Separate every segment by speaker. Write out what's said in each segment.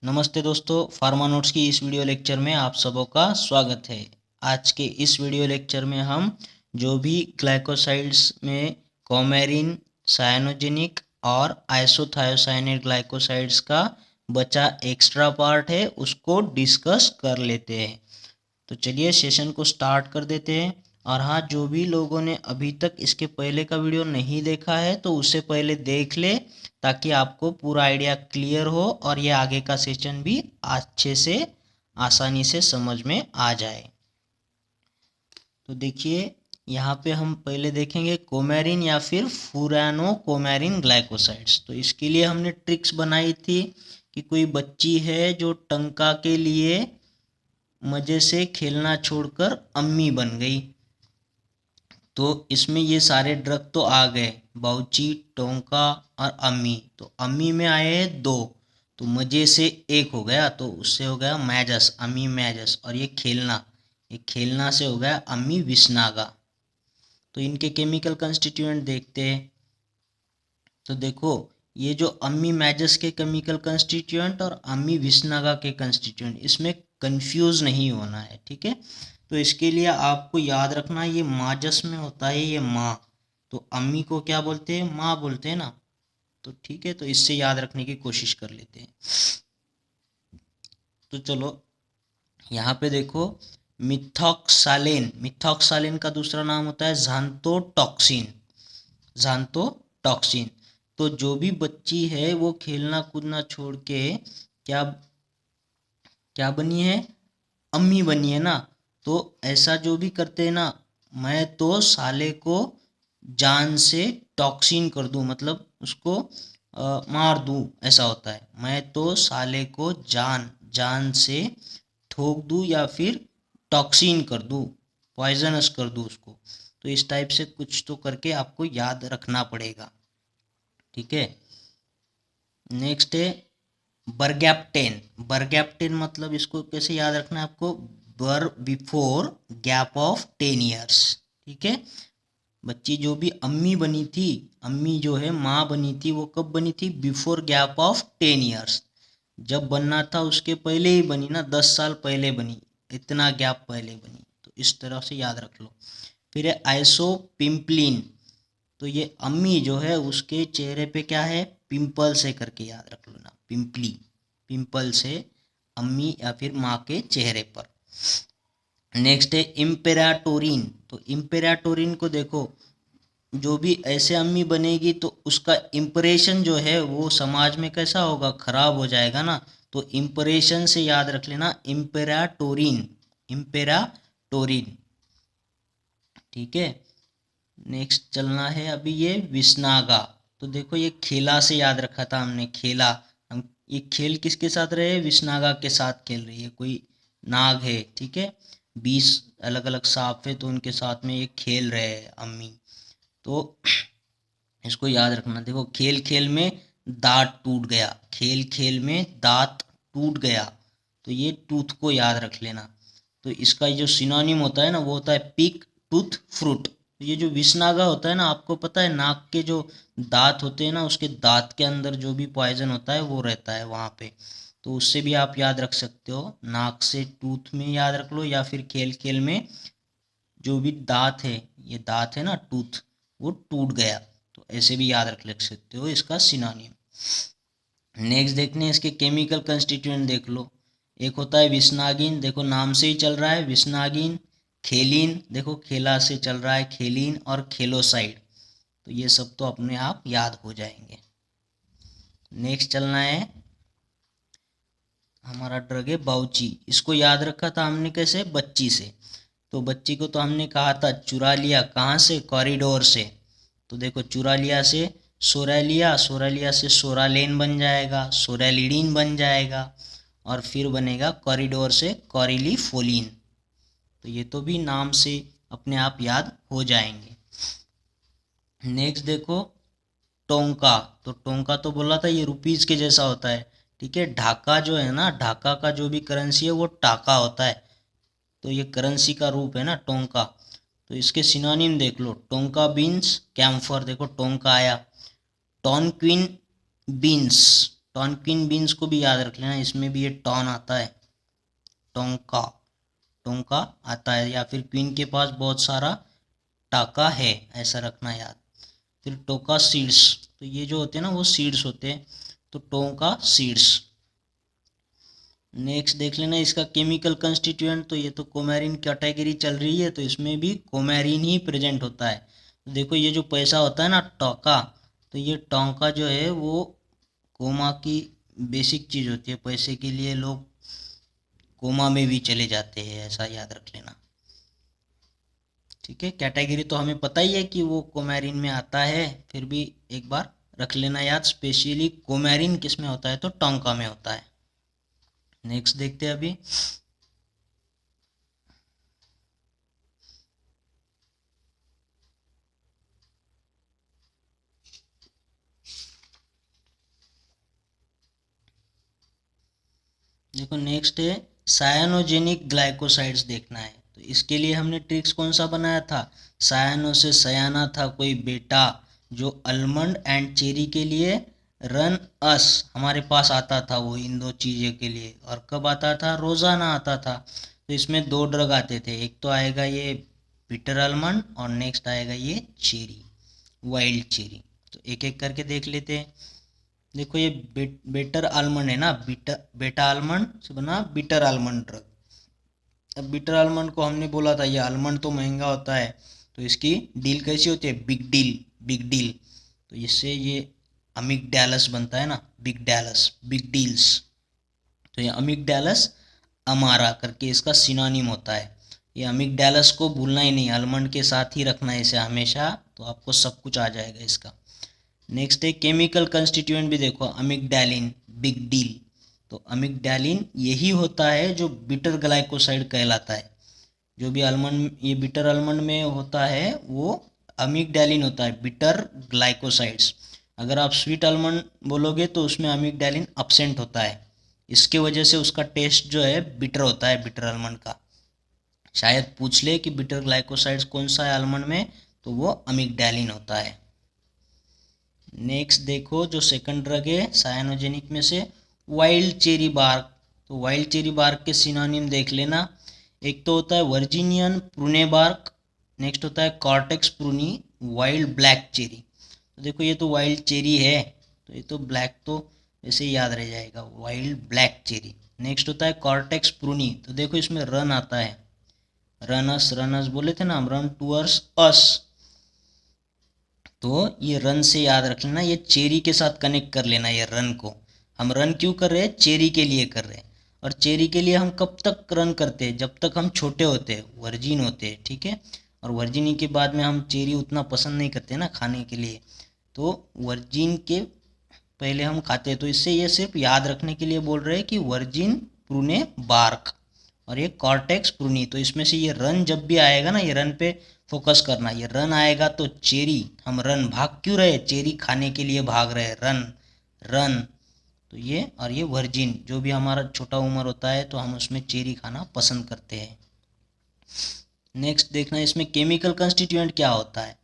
Speaker 1: नमस्ते दोस्तों, pharma notes की इस वीडियो लेक्चर में आप सबों का स्वागत है। आज के इस वीडियो लेक्चर में हम जो भी ग्लाइकोसाइड्स में कोमेरिन, साइनोजेनिक और आइसोथायोसाइनेट ग्लाइकोसाइड्स का बचा एक्स्ट्रा पार्ट है उसको डिस्कस कर लेते हैं। तो चलिए सेशन को स्टार्ट कर देते हैं। और हाँ, जो भी लोगों ने अभी तक इसके पहले का वीडियो नहीं देखा है तो उससे पहले देख ले, ताकि आपको पूरा आइडिया क्लियर हो और ये आगे का सेशन भी अच्छे से आसानी से समझ में आ जाए। तो देखिए, यहाँ पे हम पहले देखेंगे कोमेरिन या फिर फुरानो कोमेरिन ग्लाइकोसाइड्स। तो इसके लिए हमने ट्रिक्स बनाई थी कि कोई बच्ची है जो टंका के लिए मज़े से खेलना छोड़कर अम्मी बन गई। तो इसमें ये सारे ड्रग तो आ गए, बाउची, टोंका और अम्मी। तो अम्मी में आए हैं दो, तो मजे से एक हो गया, तो उससे हो गया मैजस, अम्मी मैजस। और ये खेलना से हो गया अम्मी विस्नागा। तो इनके केमिकल कंस्टिट्यूएंट देखते हैं। तो देखो, ये जो अम्मी मैजस के केमिकल कंस्टिट्यूएंट और अम्मी विस्नागा के कंस्टिट्यूएंट, इसमें कंफ्यूज नहीं होना है, ठीक है। तो इसके लिए आपको याद रखना, ये माजस में होता है ये माँ, तो अम्मी को क्या बोलते हैं, माँ बोलते हैं ना। तो ठीक है, तो इससे याद रखने की कोशिश कर लेते हैं। तो चलो यहाँ पे देखो, मिथॉक्सालेन का दूसरा नाम होता है ज़ांथोटॉक्सिन। तो जो भी बच्ची है वो खेलना कूदना छोड़ के क्या क्या बनी है, अम्मी बनी है ना। तो ऐसा जो भी करते हैं ना, मैं तो साले को जान से टॉक्सिन कर दूं, मतलब उसको मार दूं, ऐसा होता है। मैं तो साले को जान जान से ठोक दूं या फिर टॉक्सिन कर दूं, पॉइजनस कर दूं उसको। तो इस टाइप से कुछ तो करके आपको याद रखना पड़ेगा, ठीक है। नेक्स्ट है बरगैप्टेन मतलब इसको कैसे याद रखना है आपको, बर बिफोर गैप ऑफ 10 ईयर्स, ठीक है। बच्ची जो भी अम्मी बनी थी, अम्मी जो है माँ बनी थी, वो कब बनी थी, बिफोर गैप ऑफ 10 ईयर्स। जब बनना था उसके पहले ही बनी ना, 10 साल पहले बनी, इतना गैप पहले बनी। तो इस तरह से याद रख लो। फिर है आइसोपिम्पलिन। तो ये अम्मी जो है उसके चेहरे पे क्या है, पिंपल से करके याद रख लो ना, पिंपल से अम्मी या फिर माँ के चेहरे पर। नेक्स्ट है इम्पेराटोरिन। तो इम्पेराटोरिन को देखो, जो भी ऐसे अम्मी बनेगी तो उसका इम्प्रेशन जो है वो समाज में कैसा होगा, खराब हो जाएगा ना। तो इम्प्रेशन से याद रख लेना, इम्पेराटोरिन, ठीक है। नेक्स्ट चलना है अभी ये विस्नागा। तो देखो, ये खेला से याद रखा था हमने, खेला। हम ये खेल किसके साथ रहे, विस्नागा के साथ खेल रही है, कोई नाग है, ठीक है। 20 अलग अलग सांप है, तो उनके साथ में ये खेल रहे हैं अम्मी। तो इसको याद रखना। देखो, खेल खेल में दांत टूट गया, खेल खेल में दांत टूट गया, तो ये टूथ को याद रख लेना। तो इसका जो सिनोनिम होता है ना, वो होता है पिक, टूथ, फ्रूट। ये जो विषनागा होता है ना, आपको पता है नाक के जो दांत होते हैं ना, उसके दांत के अंदर जो भी पॉइजन होता है वो रहता है वहाँ पे। तो उससे भी आप याद रख सकते हो, नाक से टूथ में याद रख लो, या फिर खेल खेल में जो भी दांत है, ये दांत है ना, टूथ, वो टूट गया। तो ऐसे भी याद रख सकते हो इसका सिनोनिम। नेक्स्ट देखने इसके केमिकल कंस्टिट्यूएंट देख लो। एक होता है विस्नागिन, देखो नाम से ही चल रहा है विस्नागिन। खेलिन, देखो खेला से चल रहा है खेलिन, और खेलोसाइड। तो ये सब तो अपने आप याद हो जाएंगे। नेक्स्ट चलना है, हमारा ड्रग है बाउची। इसको याद रखा था हमने कैसे, बच्ची से। तो बच्ची को तो हमने कहा था चुरा लिया, कहाँ से, कॉरिडोर से। तो देखो, चुरा लिया से सोरालिया, सोरालिया से सोरालेन बन जाएगा, सोरालिडीन बन जाएगा, और फिर बनेगा कॉरिडोर से कॉरिलीफोलिन। तो ये तो भी नाम से अपने आप याद हो जाएंगे। नेक्स्ट देखो, टोंका। तो टोंका तो बोला था ये रुपीज के जैसा होता है, ठीक है। ढाका जो है ना, ढाका का जो भी करेंसी है वो टाका होता है। तो ये करेंसी का रूप है ना टोंका। तो इसके सिनोनिम देख लो, टोंका बीन्स, कैम्फर, देखो टोंका आया। टॉनक्विन बीन्स, टॉनक्विन बीन्स को भी याद रख लेना, इसमें भी ये टॉन आता है, टोंका टोंका आता है, या फिर क्वीन के पास बहुत सारा टाका है, ऐसा रखना याद। फिर टोका सीड्स, तो ये जो होते हैं ना वो सीड्स होते हैं, तो टोंका सीड्स। नेक्स्ट देख लेना इसका केमिकल कंस्टिट्यूएंट, तो ये तो कोमेरिन कैटेगरी चल रही है, तो इसमें भी कोमेरिन ही प्रेजेंट होता है। तो देखो ये जो पैसा होता है ना टोका, तो ये टोंका जो है वो कोमा की बेसिक चीज़ होती है, पैसे के लिए लोग कोमा में भी चले जाते हैं, ऐसा याद रख लेना। ठीक है, कैटेगरी तो हमें पता ही है कि वो कोमेरिन में आता है, फिर भी एक बार रख लेना याद, स्पेशली कोमेरिन किस में होता है, तो टोंका में होता है। नेक्स्ट देखते हैं अभी। देखो नेक्स्ट है सायानोजेनिक ग्लाइकोसाइड्स देखना है, तो इसके लिए हमने ट्रिक्स कौन सा बनाया था, सायानो से सयाना था कोई बेटा, जो अल्मंड एंड चेरी के लिए रन अस हमारे पास आता था, वो इन दो चीज़ों के लिए, और कब आता था, रोज़ाना आता था। तो इसमें दो ड्रग आते थे, एक तो आएगा ये बिटर आलमंड और नेक्स्ट आएगा ये चेरी, वाइल्ड चेरी। तो एक एक करके देख लेते हैं। देखो ये बेटर आलमंड है ना, बेटा आलमंड से बना बिटर आलमंड ड्रग। अब बिटर आलमंड को हमने बोला था ये आलमंड तो महंगा होता है, तो इसकी डील कैसी होती है, बिग डील, बिग डील। तो इससे ये अमिगडालस बनता है ना, बिग डैलस, बिग डील्स। तो ये अमिगडालस अमारा करके इसका सिनोनिम होता है। ये अमिगडालस को भूलना ही नहीं, आलमंड के साथ ही रखना है इसे हमेशा, तो आपको सब कुछ आ जाएगा इसका। नेक्स्ट है केमिकल कंस्टिट्यूएंट भी देखो, अमिगडालिन, बिग डील। तो अमिगडालिन यही होता है जो बिटर ग्लाइकोसाइड कहलाता है। जो भी आलमंड, ये बिटर आलमंड में होता है वो अमिगडालिन होता है, बिटर ग्लाइकोसाइड्स। अगर आप स्वीट आलमंड बोलोगे तो उसमें अमिगडालिन अपसेंट होता है, इसके वजह से उसका टेस्ट जो है बिटर होता है, बिटर आलमंड का। शायद पूछ ले कि बिटर ग्लाइकोसाइड्स कौन सा है आलमंड में, तो वो अमिगडालिन होता है। नेक्स्ट देखो जो सेकंड ड्रग है सायानोजेनिक में से, वाइल्ड चेरी बार्क। तो वाइल्ड चेरी बार्क के सिनोनिम देख लेना, एक तो होता है वर्जीनियन प्रूने बार्क, नेक्स्ट होता है कॉर्टेक्स प्रूनी, वाइल्ड ब्लैक चेरी। तो देखो ये तो वाइल्ड चेरी है, तो ये तो ब्लैक तो ऐसे ही याद रह जाएगा, वाइल्ड ब्लैक चेरी। नेक्स्ट होता है कॉर्टेक्स प्रूनी, तो देखो इसमें रन आता है, रनस, रनस बोले थे ना हम, रन टूअर्ड्स अस। तो ये रन से याद रख लेना, ये चेरी के साथ कनेक्ट कर लेना, ये रन को हम रन क्यों कर रहे हैं, चेरी के लिए कर रहे हैं। और चेरी के लिए हम कब तक रन करते हैं, जब तक हम छोटे होते हैं, वर्जिन होते हैं, ठीक है। और वर्जिनी के बाद में हम चेरी उतना पसंद नहीं करते ना खाने के लिए, तो वर्जिन के पहले हम खाते हैं। तो इससे ये सिर्फ याद रखने के लिए बोल रहे हैं कि वर्जिन प्रूने बार्क और ये कॉर्टेक्स प्रूनी। तो इसमें से ये रन जब भी आएगा ना, ये रन पे फोकस करना, ये रन आएगा तो चेरी, हम रन भाग क्यों रहे, चेरी खाने के लिए भाग रहे, रन रन। तो ये और ये वर्जिन, जो भी हमारा छोटा उम्र होता है तो हम उसमें चेरी खाना पसंद करते हैं। नेक्स्ट देखना इसमें केमिकल कंस्टिट्यूएंट क्या होता है,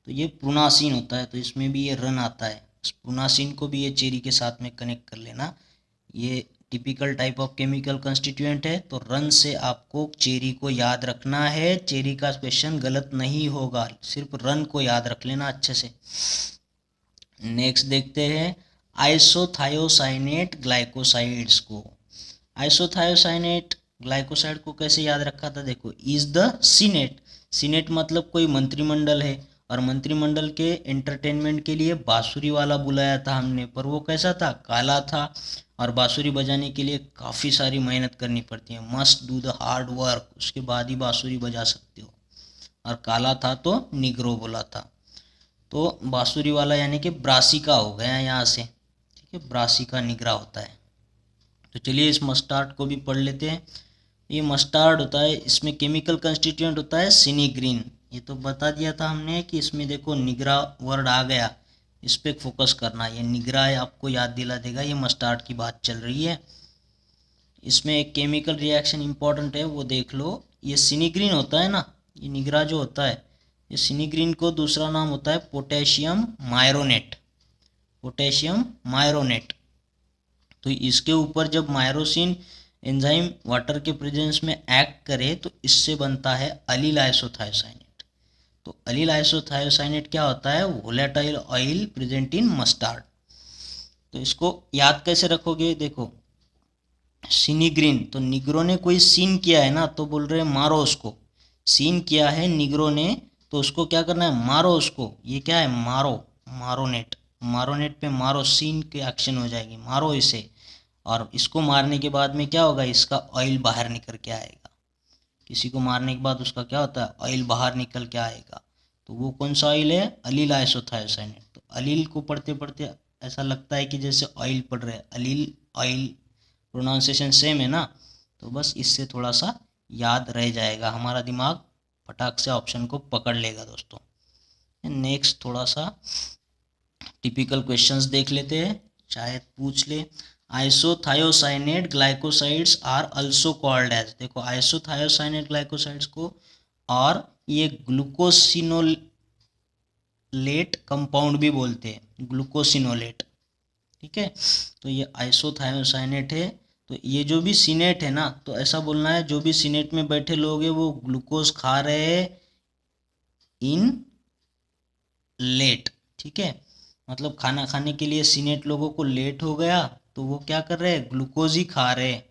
Speaker 1: तो ये प्रूनासिन होता है, तो इसमें भी ये रन आता है, प्रूनासिन को भी ये चेरी के साथ में कनेक्ट कर लेना। ये typical type of chemical constituent है, तो रन से आपको चेरी को याद रखना है, चेरी का क्वेश्चन गलत नहीं होगा, सिर्फ रन को याद रख लेना अच्छे से। नेक्स्ट देखते हैं आइसोथायोसाइनेट ग्लाइकोसाइड्स को। आइसोथायोसाइनेट ग्लाइकोसाइड को कैसे याद रखा था, देखो इज द सीनेट, सीनेट मतलब कोई मंत्रिमंडल है, और मंत्रिमंडल के एंटरटेनमेंट के लिए बांसुरी वाला बुलाया था हमने, पर वो कैसा था, काला था, और बांसुरी बजाने के लिए काफ़ी सारी मेहनत करनी पड़ती है, must do the hard work, उसके बाद ही बांसुरी बजा सकते हो। और काला था तो निग्रो बोला था, तो बांसुरी वाला यानी कि ब्रासिका हो गया यहाँ से, ठीक है, ब्रासिका निगरा होता है। तो चलिए इस मस्टार्ड को भी पढ़ लेते हैं। ये मस्टार्ड होता है, इसमें केमिकल कंस्टिट्यूएंट होता है सिनीग्रीन, ये तो बता दिया था हमने कि इसमें देखो निगरा वर्ड आ गया, इस पर फोकस करना, ये निगरा है आपको याद दिला देगा, ये मस्टार्ड की बात चल रही है। इसमें एक केमिकल रिएक्शन इंपॉर्टेंट है वो देख लो, ये सिनीग्रीन होता है ना, ये निगरा जो होता है, ये सिनीग्रीन को दूसरा नाम होता है पोटेशियम मायरोनेट, पोटेशियम मायरोनेट। तो इसके ऊपर जब मायरोसिन एंजाइम वाटर के प्रेजेंस में एक्ट करे तो इससे बनता है अलील आइसोथायोसाइनेट। तो अलील आइसोथायोसाइनेट क्या होता है? Volatile oil present in mustard. तो इसको याद कैसे रखोगे? देखो सिनीग्रीन, तो निग्रो ने कोई सीन किया है ना, तो बोल रहे हैं मारो उसको। सीन किया है निग्रो ने, तो उसको क्या करना है? मारो उसको। ये क्या है? मारो, मारोनेट। मारोनेट पे मारो, सीन की एक्शन हो जाएगी, मारो इसे। और इसको मारने के बाद में क्या होगा? इसका ऑयल बाहर निकल के आएगा। किसी को मारने के बाद उसका क्या होता है? ऑयल बाहर निकल के आएगा। तो वो कौन सा ऑयल है? अलील आइसोथायोसाइनेट। तो अलील को पढ़ते पढ़ते ऐसा लगता है कि जैसे ऑयल पढ़ रहे हैं, अलील ऑयल, प्रोनाउंसिएशन सेम है ना। तो बस इससे थोड़ा सा याद रह जाएगा, हमारा दिमाग फटाक से ऑप्शन को पकड़ लेगा दोस्तों। नेक्स्ट थोड़ा सा टिपिकल क्वेश्चंस देख लेते हैं, शायद पूछ ले। Isothiocyanate glycosides are also called as, देखो आइसोथायोसाइनेट ग्लाइकोसाइड्स को और ये ग्लूकोसिनोलेट कंपाउंड भी बोलते हैं, ग्लूकोसिनोलेट। ठीक है, तो ये आइसोथायोसाइनेट है। तो ये जो भी सीनेट है ना, तो ऐसा बोलना है जो भी सीनेट में बैठे लोग हैं वो ग्लूकोज खा रहे हैं इन लेट। ठीक है, मतलब खाना खाने के लिए सीनेट लोगों को लेट हो गया, तो वो क्या कर रहे हैं? ग्लूकोज ही खा रहे हैं।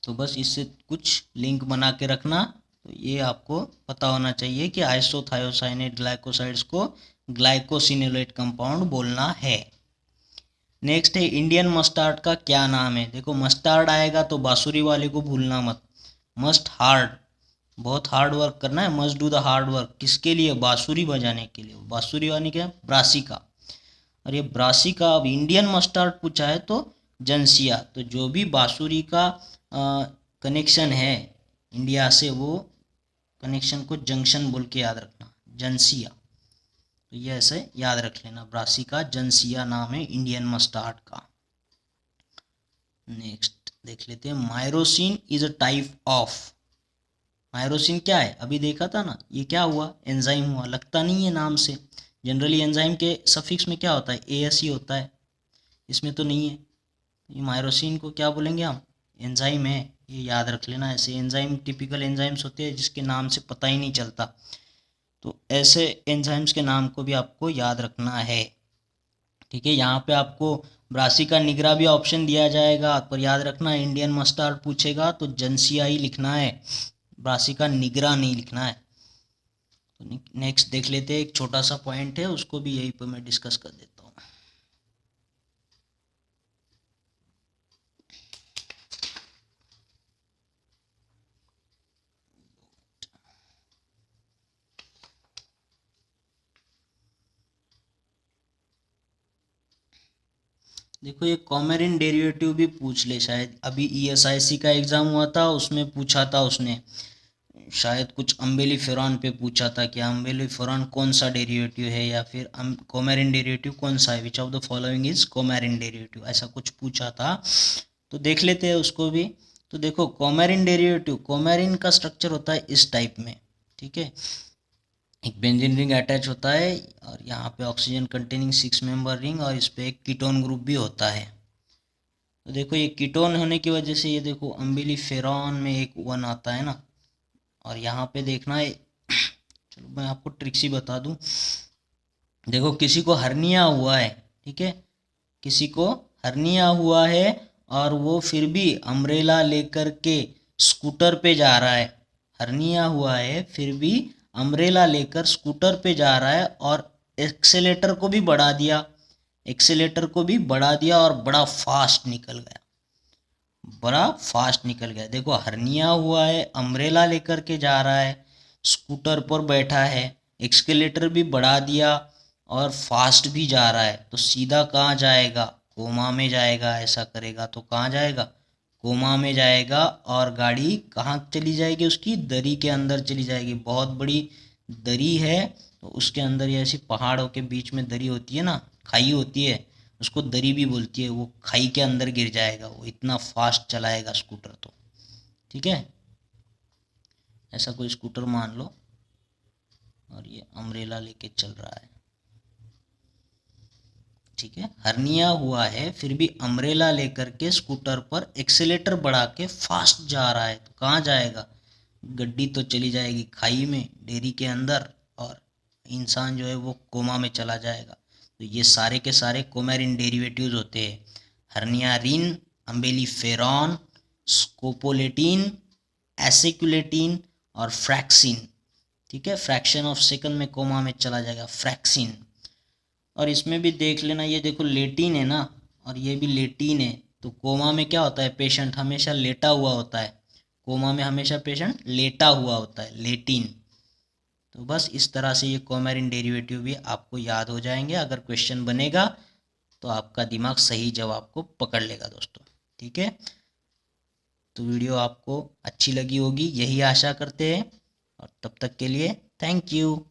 Speaker 1: तो बस इससे कुछ लिंक बना के रखना। तो ये आपको पता होना चाहिए कि आइसोथायोसाइनेट ग्लाइकोसाइड्स को ग्लाइकोसिनोलेट कंपाउंड बोलना है। नेक्स्ट है इंडियन मस्टार्ड का क्या नाम है? देखो मस्टार्ड आएगा तो बांसुरी वाले को भूलना मत। मस्ट हार्ड, बहुत हार्ड वर्क करना है, must do the hard work. किसके लिए? बांसुरी बजाने के लिए। बांसुरी वाली क्या? ब्रासिका। और ये ब्रासिका, अब इंडियन मस्टार्ड पूछा है तो जंसिया। तो जो भी बांसुरी का कनेक्शन है इंडिया से, वो कनेक्शन को जंक्शन बोल के याद रखना, जंसिया। तो ये ऐसे याद रख लेना, ब्रासिका जंसिया नाम है इंडियन मस्टार्ड का। नेक्स्ट देख लेते हैं, मायरोसिन इज अ टाइप ऑफ। मायरोसिन क्या है? अभी देखा था ना, ये क्या हुआ? एंजाइम हुआ। लगता नहीं है नाम से। जनरली एंजाइम के सफिक्स में क्या होता है? एस ही होता है, इसमें तो नहीं है। ये मायरोसिन को क्या बोलेंगे हम? एंजाइम है, ये याद रख लेना। ऐसे एंजाइम टिपिकल एंजाइम्स होते हैं जिसके नाम से पता ही नहीं चलता, तो ऐसे एंजाइम्स के नाम को भी आपको याद रखना है। ठीक है, यहाँ पे आपको ब्रासिका निग्रा भी ऑप्शन दिया जाएगा, पर याद रखना इंडियन मस्टार्ड पूछेगा तो जंसिया ही लिखना है, ब्रासिका निग्रा नहीं लिखना है। तो नेक्स्ट देख लेते हैं, एक छोटा सा पॉइंट है उसको भी यहीं पर मैं डिस्कस कर देता हूँ। देखो ये कॉमेरिन डेरिवेटिव भी पूछ ले, शायद अभी ईएसआईसी का एग्जाम हुआ था उसमें पूछा था उसने, शायद कुछ अम्बेलिफेरॉन पे पूछा था कि अम्बेलिफेरॉन कौन सा डेरिवेटिव है, या फिर कोमेरिन डेरिवेटिव कौन सा है, which of the following is coumarin derivative, ऐसा कुछ पूछा था। तो देख लेते हैं उसको भी। तो देखो कोमेरिन डेरिवेटिव, कोमेरिन का स्ट्रक्चर होता है इस टाइप में। ठीक है, एक बेंजीन रिंग अटैच होता है और यहाँ पे ऑक्सीजन कंटेनिंग 6 मेंबर रिंग, और इस पे एक कीटोन ग्रुप भी होता है। तो देखो ये कीटोन होने की वजह से ये देखो अम्बिलिफेरॉन में एक वन आता है ना, और यहाँ पे देखना है, चलो मैं आपको ट्रिक्स ही बता दूं। देखो किसी को हर्निया हुआ है, ठीक है, किसी को हर्निया हुआ है और वो फिर भी अम्ब्रेला लेकर के स्कूटर पे जा रहा है। हर्निया हुआ है फिर भी अम्ब्रेला लेकर स्कूटर पे जा रहा है, और एक्सेलेटर को भी बढ़ा दिया, एक्सेलेटर को भी बढ़ा दिया और बड़ा फास्ट निकल गया, बड़ा फास्ट निकल गया। देखो हर्निया हुआ है, अम्ब्रेला लेकर के जा रहा है, स्कूटर पर बैठा है, एक्सकेलेटर भी बढ़ा दिया और फास्ट भी जा रहा है, तो सीधा कहाँ जाएगा? कोमा में जाएगा। ऐसा करेगा तो कहाँ जाएगा? कोमा में जाएगा। और गाड़ी कहाँ चली जाएगी? उसकी दरी के अंदर चली जाएगी। बहुत बड़ी दरी है, तो उसके अंदर ये ऐसी पहाड़ों के बीच में दरी होती है ना, खाई होती है, उसको दरी भी बोलती है, वो खाई के अंदर गिर जाएगा, वो इतना फास्ट चलाएगा स्कूटर तो। ठीक है, ऐसा कोई स्कूटर मान लो और ये अम्ब्रेला लेके चल रहा है। ठीक है, हर्निया हुआ है फिर भी अम्ब्रेला लेकर के स्कूटर पर एक्सेलेटर बढ़ा के फास्ट जा रहा है, तो कहाँ जाएगा? गड्डी तो चली जाएगी खाई में, डेयरी के अंदर, और इंसान जो है वो कोमा में चला जाएगा। तो ये सारे के सारे कोमेरिन डेरिवेटिव्स होते हैं, हर्नियारिन, अम्बेलिफेरॉन, स्कोपोलेटिन, एसिकुलेटिन और फ्रैक्सिन। ठीक है, फ्रैक्शन ऑफ सेकंड में कोमा में चला जाएगा, फ्रैक्सिन। और इसमें भी देख लेना, ये देखो लेटिन है ना, और ये भी लेटिन है, तो कोमा में क्या होता है? पेशेंट हमेशा लेटा हुआ होता है, कोमा में हमेशा पेशेंट लेटा हुआ होता है, लेटिन। तो बस इस तरह से ये कोमेरिन डेरिवेटिव भी आपको याद हो जाएंगे, अगर क्वेश्चन बनेगा तो आपका दिमाग सही जवाब को पकड़ लेगा दोस्तों। ठीक है, तो वीडियो आपको अच्छी लगी होगी, यही आशा करते हैं, और तब तक के लिए थैंक यू।